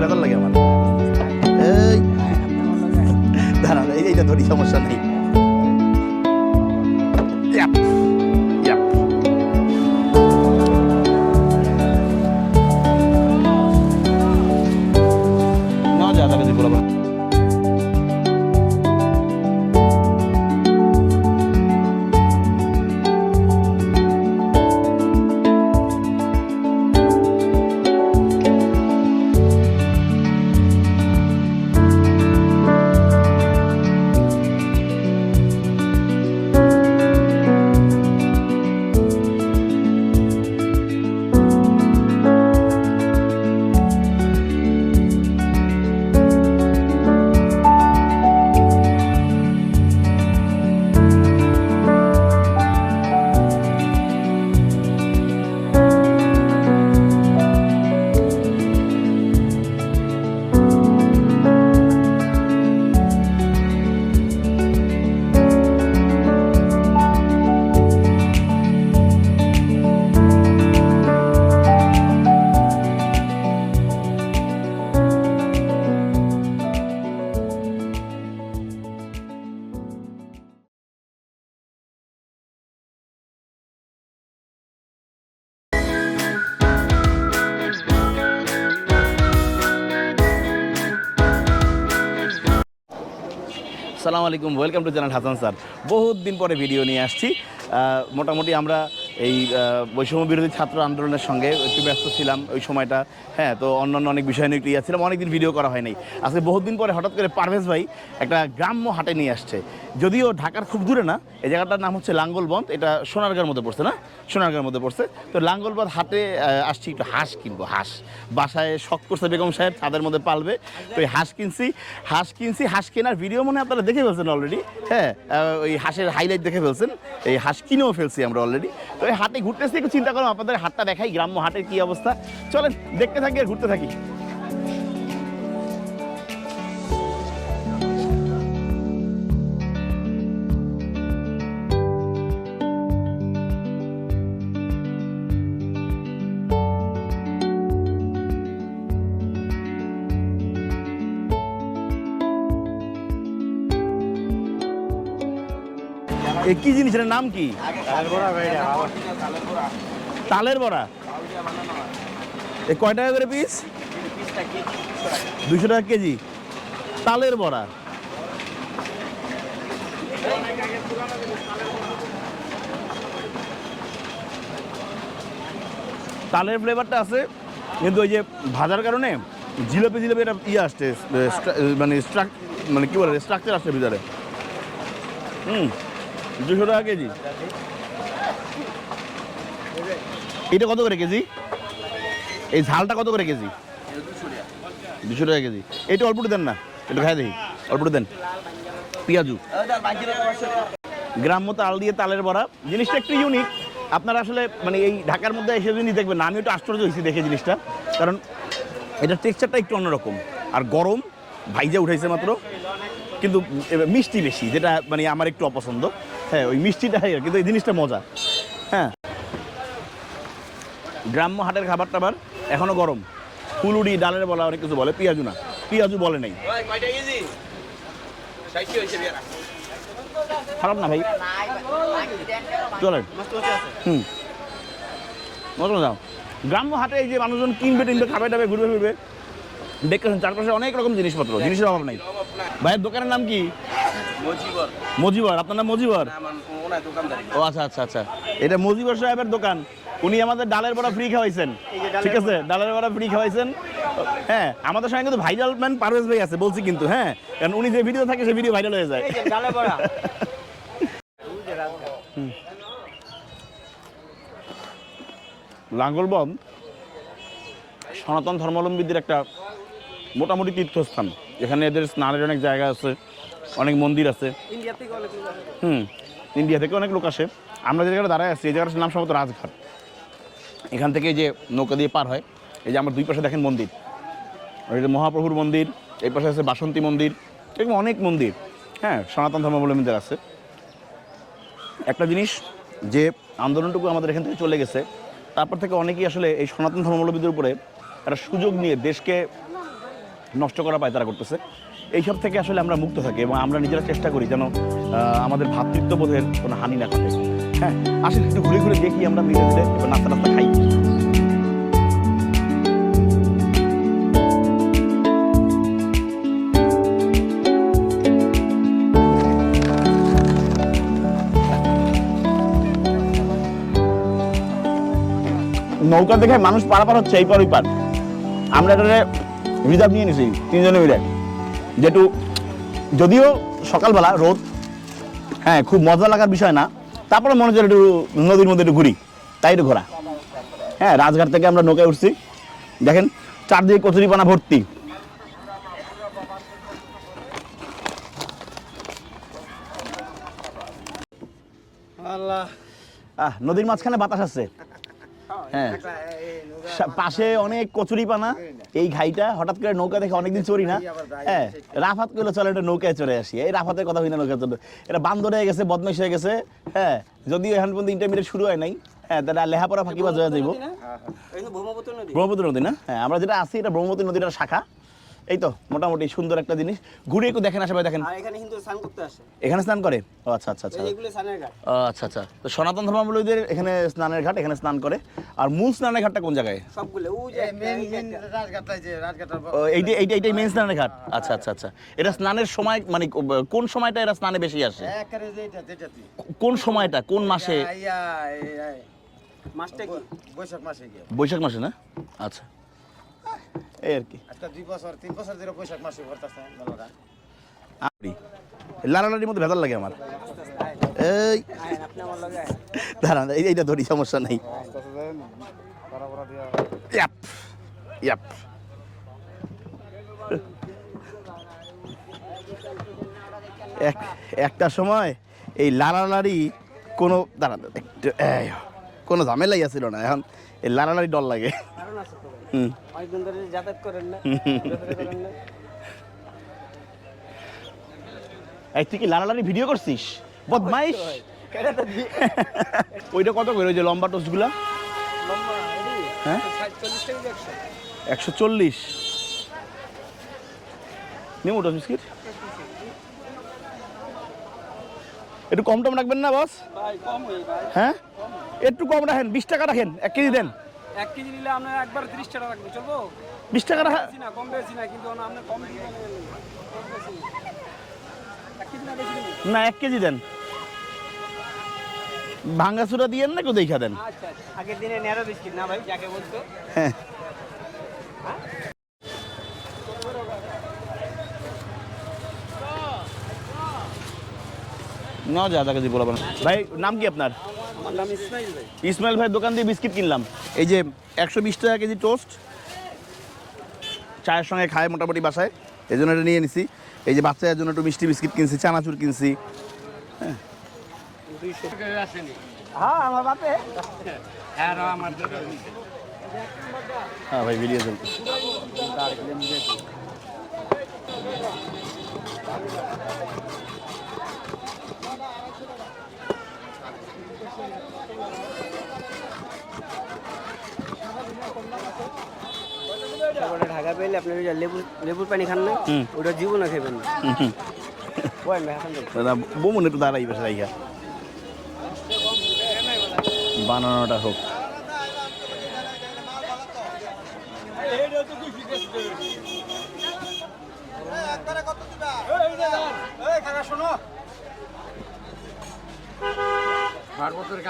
বেদল লাগে আমার। এই দাঁড়ান, এইটা ধরি, সমস্যা নেই। না যা তাকে বলা আসসালামু আলাইকুম, welcome to channel Hasan sir. বহুত দিন পরে ভিডিও নিয়ে আসছি। মোটামুটি আমরা এই বৈষম্য বিরোধী ছাত্র আন্দোলনের সঙ্গে একটু ব্যস্ত ছিলাম ওই সময়টা। হ্যাঁ, তো অন্যান্য অনেক বিষয় নিয়ে একটু ছিলাম, অনেকদিন ভিডিও করা হয় নাই। আজকে বহুত দিন পরে হঠাৎ করে পারভেজ ভাই একটা গ্রাম্য হাটে নিয়ে আসছে। যদিও ঢাকার খুব দূরে না, এই জায়গাটার নাম হচ্ছে লাঙ্গলবন্দ। এটা সোনারগাঁর মধ্যে পড়ছে, না সোনারগাঁর মধ্যে পড়ছে। তো লাঙ্গলবন্দ হাটে আসছি, একটু হাঁস কিনবো। হাঁস বাসায় শখ করছে বেগম সাহেব, ছাদের মধ্যে পালবে। তো এই হাঁস কিনছি। হাঁস কেনার ভিডিও মনে আপনারা দেখে ফেলছেন অলরেডি। হ্যাঁ, ওই হাঁসের হাইলাইট দেখে ফেলছেন। এই হাঁস কিনেও ফেলছি আমরা অলরেডি। তো এই হাটে ঘুরতেছি, একটু চিন্তা করলাম আপনাদের হাটটা দেখাই, গ্রাম্য হাটের কী অবস্থা। চলেন দেখতে থাকি আর ঘুরতে থাকি। কি জিনিস, এর নাম কি? তালের বড়া। এ কয় টাকা করে পিস? 200 টাকা কেজি তালের বড়া। তালের ফ্লেভারটা আছে, কিন্তু ওই যে ভাজার কারণে জিলেপি এটা আসছে, মানে কি বলে, স্ট্রাকচার আসছে ভিতরে। 200 টাকা কেজি। এটা কত করে কেজি? এই ঝালটা কত করে কেজি? 200 টাকা কেজি। এইটা অল্পটু দেন না, একটু খাই দেখি, অল্পটু দেন। পেঁয়াজু গ্রাম্য তাল দিয়ে তালের বড়া, জিনিসটা একটু ইউনিক। আপনারা আসলে মানে এই ঢাকার মধ্যে এসে জিনিস দেখবেন না। আমি একটু আশ্চর্য হয়েছি দেখে জিনিসটা, কারণ এটার টেক্সচারটা একটু অন্যরকম। আর গরম, ভাইজা উঠাইছে মাত্র, কিন্তু মিষ্টি বেশি, যেটা মানে আমার একটু অপছন্দ। হ্যাঁ, ওই মিষ্টিটা, কিন্তু এই জিনিসটা মজা। হ্যাঁ, গ্রাম্য হাটের খাবার টাবার এখনো গরম। ফুলুরি, ডালের বলা, অনেক কিছু বলে। পেঁয়াজু না, পেঁয়াজু বলে নাই। খারাপ না ভাই, চলেন। মজা। গ্রাম্য হাটে এই যে মানুষজন কিনবে টিনবে, খাবে টাবে, ঘুরবে ফিরবে, দেখতেছেন চারপাশে অনেক রকম জিনিসপত্র, জিনিসের অভাব নাই। ভাইয়ের দোকানের নাম কি? মজিবর। আপনার নাম মজিবর? ও আচ্ছা আচ্ছা আচ্ছা, এটা মজিবর সাহেবের দোকান। উনি আমাদের ডালের বড়া ফ্রি খাওয়াইছেন, ঠিক আছে, ডালের বড়া ফ্রি খাওয়াইছেন। হ্যাঁ, আমাদের সঙ্গে কিন্তু ভাইরাল ম্যান পারভেজ ভাই আছে বলছি কিন্তু। হ্যাঁ, কারণ উনি যে ভিডিও থাকে সেই ভিডিও ভাইরাল হয়ে যায়। লাঙ্গলবন্দ সনাতন ধর্মাবলম্বীদের একটা মোটামুটি তীর্থস্থান, যেখানে এদের স্নানের অনেক জায়গা আছে, অনেক মন্দির আছে। ইন্ডিয়া থেকে অনেক লোক আসে। আমরা যে জায়গাটা দাঁড়ায় আছি, এই জায়গাটার নাম সম্ভবত রাজঘাট। এখান থেকে যে নৌকা দিয়ে পার হয়, এই যে আমার দুই পাশে দেখেন মন্দির, ওই যে মহাপ্রভুর মন্দির, এই পাশে আছে বাসন্তী মন্দির, এরকম অনেক মন্দির। হ্যাঁ, সনাতন ধর্মাবলম্বীদের আছে। একটা জিনিস, যে আন্দোলনটুকু আমাদের এখান থেকে চলে গেছে, তারপর থেকে অনেকেই আসলে এই সনাতন ধর্মাবলম্বীদের উপরে একটা সুযোগ নিয়ে দেশকে নষ্ট করা পায় তারা করতেছে। এইসব থেকে আসলে আমরা মুক্ত থাকি এবং আমরা নিজেরা চেষ্টা করি যেন আমাদের ভ্রাতৃত্ববোধের কোনো হানি না ঘটে। হ্যাঁ, আসলে একটু ঘুরে ঘুরে দেখি আমরা মিলে মিলে এবার নাস্তা নাস্তা খাই। নৌকা দেখে মানুষ পারাপার হচ্ছে এই পার ওই পার। আমরা এটা রিজার্ভ নিয়ে নিছি 3 জনে মিলে, যেটু যদিও সকালবেলা রোদ, হ্যাঁ খুব মজা লাগার বিষয় না, তারপরে মনে হচ্ছে একটু নদীর মধ্যে একটু ঘুরি, তাই একটু ঘোরা। হ্যাঁ, রাজঘাট থেকে আমরা নৌকায় উঠছি, দেখেন চারদিকে কচুরিপানা ভর্তি। নদীর মাঝখানে বাতাস আছে। হ্যাঁ, পাশে অনেক কচুরিপানা। এই ঘাইটা হঠাৎ করে নৌকা দেখে অনেকদিন চড়ি না। হ্যাঁ, রাফাত করলে চলে একটা নৌকায় চড়ে আসি। এই রাফাতের কথা হই না, নৌকা চলে এটা বান্দর হয়ে গেছে, বদমাইশ হয়ে গেছে। হ্যাঁ, যদিও এখন পর্যন্ত ইন্টারমিডিয়েট শুরু হয় নাই। হ্যাঁ, তাহলে লেহাপড়া ফাঁকিবাজ হয়ে যাইব। ব্রহ্মপুত্র নদী না? হ্যাঁ, আমরা যেটা আছি এটা ব্রহ্মপুত্র নদীর শাখা। এই তো মোটামুটি সুন্দর একটা জিনিস, ঘুরে একটু দেখেন আশেপাশে দেখেন। এখানে কিন্তু স্নান করতে আসে। এখানে স্নান করে? ও আচ্ছা আচ্ছা আচ্ছা, এগুলো স্নানের ঘাট। আচ্ছা আচ্ছা। তো সনাতন ধর্মাবলম্বীদের এখানে স্নানের ঘাট, এখানে স্নান করে। আর মূল স্নানের ঘাটটা কোন জায়গায়? সবগুলো ওই যে মেন রাজঘাটটা, যে রাজঘাটটা এইটাই মেন স্নানের ঘাট। আচ্ছা আচ্ছা আচ্ছা। এটা স্নানের সময় মানে কোন সময়টা এরা স্নানে বেশি আসে? একারে যেটাতে কোন সময়টা, কোন মাসে? মাসটা কি? বৈশাখ মাসে গিয়ে। বৈশাখ মাসে না? আচ্ছা, এই আর কি। আজকে 2 বছর 3 বছর ধরে বৈশাখ মাসে করতেছে মেলাটা। লাড়ালাড়ির মধ্যে ভেজাল লাগে আমার। এই আপনি আমার লগে দাঁড়ান, এইটা ধরি, সমস্যা নেই। Yep yep. একটা সময় এই লাড়ালাড়ি কোনো দাঁড়ান একটু কোনো ঝামেলাই আসছিল না, এখন এই লাড়ালাড়ি ডর লাগে। অনেকদিন ধরে যাতায়াত করেন না। তুই কি লাড়ালাড়ি ভিডিও করছিস? বদমাইশ। ওইটা কত করে, ওই যে লম্বা টোস্টগুলা? হ্যাঁ, 140 নেবো টোস্ট বিস্কিট। একটু কম টম রাখবেন না বস? হ্যাঁ, একটু কম রাখেন, 20 টাকা রাখেন, 1 কেজি দেন। 1 কেজি নিলে আপনার একবার 30 টাকা রাখবেন, চলবো? 20 টাকা রাখা না, কম বেশি না, কিন্তু আপনি কম দিবেন। 1 কেজি না, বেশি দিবেন না, 1 কেজি দেন। ভাঙ্গাচুরা দিয়েন না, কেউ দেখা দেন। আচ্ছা আচ্ছা। আগের দিনে ন্যারো বিস্কিট না ভাই, যাকে বলতো। হ্যাঁ, না যা কাছে বলবেন। ভাই নাম কি আপনার? আমার নাম ইসমাইল ভাই। ইসমাইল ভাই দোকান দিয়ে বিস্কিট কিনলাম। এই যে 120 টাকা কেজি টোস্ট, চায়ের সঙ্গে খায় মোটামুটি বাসায়, এই জন্য এটা নিয়ে নিছি। এই যে বাচ্চাদের জন্য একটু মিষ্টি বিস্কিট কিনছি, চানাচুর কিনছি। হ্যাঁ, আমার বাপে। হ্যাঁ, আমার হ্যাঁ ভাই, ভিডিও চলছে। ঢাকা পেলে আপনি লেবুর পানি খান না, ওটা জীবনে খাবেন না। বমুন একটু দাঁড়াই বসে রাইয়া বানানোটা হোক।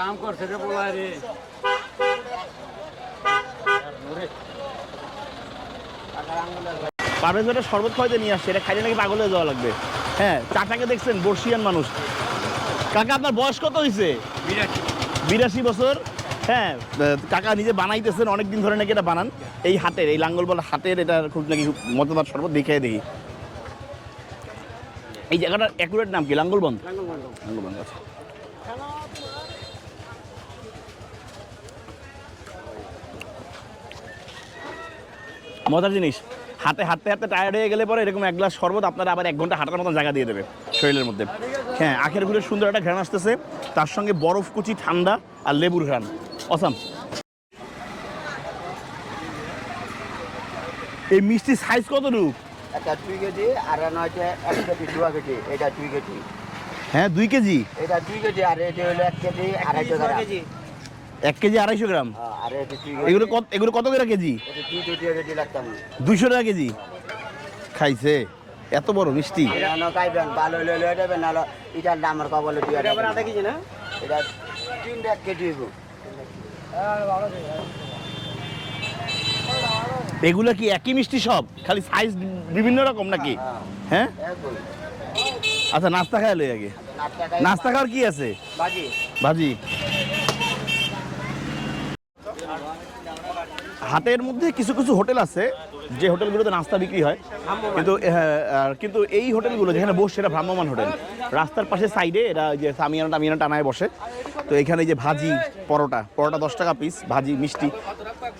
কাম করছে রে বলা রে। পারভেজ ভাইটা শরবত খাইতে নিয়ে আসছে, এটা খাইলে নাকি পাগল হয়ে যাওয়া লাগবে। হ্যাঁ, চাচাকে দেখছেন, বর্ষিয়ান মানুষ। কাকা আপনার বয়স কত হয়েছে? 82 বছর। হ্যাঁ, কাকা নিজে বানাইতেছেন, অনেকদিন ধরে নাকি এটা বানান। এই হাটের, এই লাঙ্গলবল হাটের এটা খুব নাকি মজাদার শরবত, দেখে দেখি। এই জায়গাটার অ্যাকুরেট নাম কি? লাঙ্গলবন্দ। লাঙ্গলবন্দ, আচ্ছা। মজার জিনিস, হাতে হাঁটতে হাঁটতে টায়ার্ড হয়ে গেলে পরে এরকম 1 গ্লাস শরবত আপনারা আবার 1 ঘন্টা হাঁটার মতন জায়গা দিয়ে দেবে শরীরের মধ্যে। হ্যাঁ, আখের গুড়ের সুন্দর একটা ঘ্রাণ আসতেছে, তার সঙ্গে বরফ কুচি ঠান্ডা আর লেবুর ঘ্রাণ, অসাম। এই মিষ্টির সাইজ কতটুকু? একটা 2 কেজি আর নয়টা 1 কেজি 2 কেজি এটা 2 কেজি হ্যাঁ 2 কেজি এটা 2 কেজি আর এটা হলো 1 কেজি 250 গ্রাম 1 কেজি 250 গ্রাম আর এটা 2 কেজি এগুলো কত করে কেজি? এটা 2 কেজি লাগতাম 200 টাকা কেজি। খাইছে এত বড় মিষ্টি? এটা না খাইবেন ভালো হলে লয়ে যাবেন না এটার দাম আর কবলে দিয়ে এটা আধা কেজি না এটা 1 কেজি হইব। এগুলো কি একই মিষ্টি সব, খালি সাইজ বিভিন্ন রকম নাকি? হ্যাঁ আচ্ছা, নাস্তা খাই লই আগে। নাস্তা খাওয়ার কি আছে? বাজি ভাজি। হাটের মধ্যে কিছু কিছু হোটেল আছে যে হোটেলগুলোতে নাস্তা বিক্রি হয়, কিন্তু কিন্তু এই হোটেলগুলো যেখানে বসে সেটা ভ্রাম্যমান হোটেল। রাস্তার পাশে সাইডে এরা যে সামিয়ানা টানায় বসে। তো এখানে যে ভাজি, পরোটা 10 টাকা পিস, ভাজি মিষ্টি,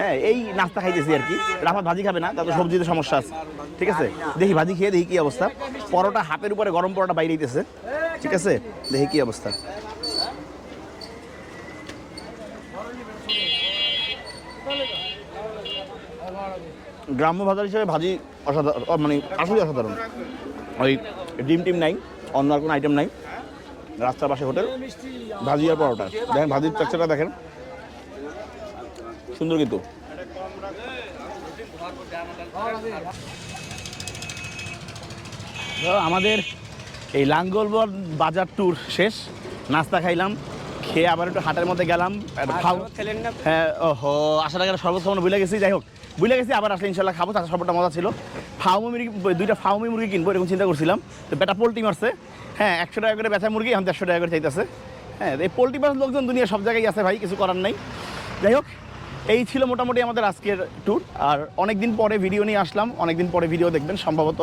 হ্যাঁ এই নাস্তা খাইতেছি আর কি। রাফাত ভাজি খাবে না, তাদের সবজিতে সমস্যা আছে, ঠিক আছে। দেখি ভাজি খেয়ে দেখি কি অবস্থা। পরোটা হাতের উপরে গরম পরোটা বাইরে দিতেছে, ঠিক আছে, দেখি কি অবস্থা। গ্রাম্য বাজার হিসেবে ভাজি অসাধারণ, মানে আসলে অসাধারণ। ওই ডিম টিম নাই, অন্য আর কোনো আইটেম নাই। রাস্তার পাশে হোটেল, ভাজি আর পরোটা। দেখেন ভাজির টেক্সচারটা দেখেন, সুন্দর কিন্তু। আমাদের এই লাঙ্গলবন বাজার ট্যুর শেষ, নাস্তা খাইলাম, খেয়ে আবার একটু হাটের মধ্যে গেলাম। হ্যাঁ ওহো, আসার আগে শরবত খাওয়ানো ভুলে গেছি। যাই হোক, ভুলে গেছি, আবার আসলে ইনশাল্লাহ খাবো। তার শরবতটা মজা ছিল। মুরগি, 2টা ফাউমি মুরগি কিনবো এরকম চিন্তা করছিলাম। তো বেটা পোলট্রি মারছে, হ্যাঁ 100 টাকা করে বেচা মুরগি, এখন 150 টাকা করে চাইতেছে। হ্যাঁ এই পোলট্রি মাছ লোকজন দুনিয়া সব জায়গায় আছে ভাই, কিছু করার নাই। যাই হোক, এই ছিল মোটামুটি আমাদের আজকের ট্যুর। আর অনেক দিন পরে ভিডিও নিয়ে আসলাম, অনেক দিন পরে ভিডিও দেখবেন সম্ভবত।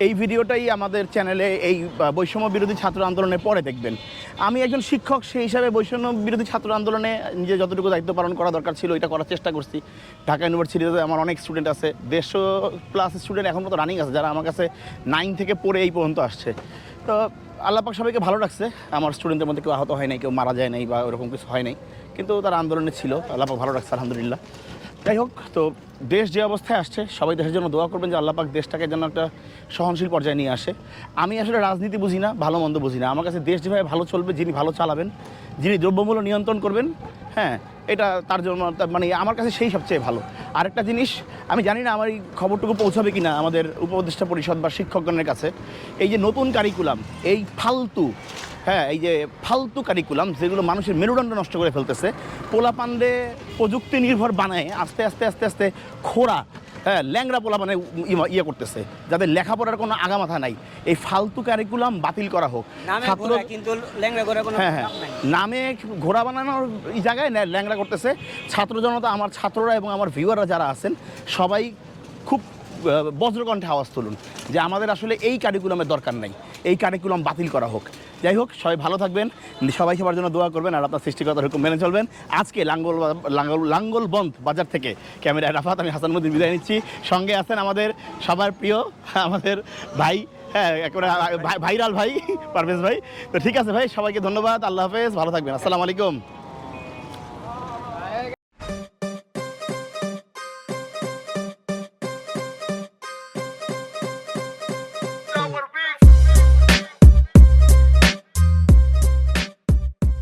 এই ভিডিওটাই আমাদের চ্যানেলে এই বৈষম্য বিরোধী ছাত্র আন্দোলনের পরে দেখবেন। আমি একজন শিক্ষক, সেই হিসাবে বৈষম্য বিরোধী ছাত্র আন্দোলনে নিজে যতটুকু দায়িত্ব পালন করা দরকার ছিল এটা করার চেষ্টা করছি। ঢাকা ইউনিভার্সিটিতে আমার অনেক স্টুডেন্ট আছে, 150+ স্টুডেন্ট এখন মতো রানিং আছে, যারা আমার কাছে 9 থেকে পড়ে এই পর্যন্ত আসছে। তো আল্লাহ পাক সবাইকে ভালো রাখছে। আমার স্টুডেন্টের মধ্যে কেউ আহত হয় নাই, কেউ মারা যায় নাই বা ওরকম কিছু হয় নাই, কিন্তু তারা আন্দোলনে ছিল। আল্লাহ পাক ভালো রাখছে, আলহামদুলিল্লাহ। যাই হোক, তো দেশ যে অবস্থায় আসছে, সবাই দেশের জন্য দোয়া করবেন যে আল্লাহ পাক দেশটাকে যেন একটা সহনশীল পর্যায়ে নিয়ে আসে। আমি আসলে রাজনীতি বুঝি না, ভালো মন্দ বুঝি না। আমার কাছে দেশ যেভাবে ভালো চলবে, যিনি ভালো চালাবেন, যিনি দ্রব্যমূল্য নিয়ন্ত্রণ করবেন, হ্যাঁ এটা তার জন্য মানে আমার কাছে সেই সবচেয়ে ভালো। আরেকটা জিনিস, আমি জানি না আমার এই খবরটুকু পৌঁছাবে কিনা আমাদের উপদেষ্টা পরিষদ বা শিক্ষকগণের কাছে। এই যে নতুন কারিকুলাম, এই ফালতু, হ্যাঁ এই যে ফালতু কারিকুলাম যেগুলো মানুষের মেরুদণ্ড নষ্ট করে ফেলতেছে, পোলাপান্ডে প্রযুক্তি নির্ভর বানায় আস্তে আস্তে আস্তে আস্তে খোড়া, হ্যাঁ ল্যাংরা পোলা মানে ইয়ে করতেছে, যাদের লেখাপড়ার কোনো আগামাথা নাই। এই ফালতু কারিকুলাম বাতিল করা হোক। হ্যাঁ হ্যাঁ, নামে ঘোড়া বানানোর এই জায়গায় ল্যাংরা করতেছে ছাত্র জনতা। আমার ছাত্ররা এবং আমার ভিউয়াররা যারা আছেন সবাই খুব বজ্রকণ্ঠে আওয়াজ তুলুন যে আমাদের আসলে এই কারিকুলামের দরকার নাই, এই কারিকুলাম বাতিল করা হোক। যাই হোক, সবাই ভালো থাকবেন, সবাই সবার জন্য দোয়া করবেন, আর আপনার সৃষ্টিকর্তার হুকুম মেনে চলবেন। আজকে লাঙ্গলবন্দ বাজার থেকে ক্যামেরায় রাফাত, আমি হাসান মুদ্দিন বিদায় নিচ্ছি। সঙ্গে আছেন আমাদের সবার প্রিয় আমাদের ভাই, হ্যাঁ একেবারে ভাইরাল ভাই পারভেজ ভাই। তো ঠিক আছে ভাই, সবাইকে ধন্যবাদ, আল্লাহ হাফেজ, ভালো থাকবেন, আসসালামু আলাইকুম।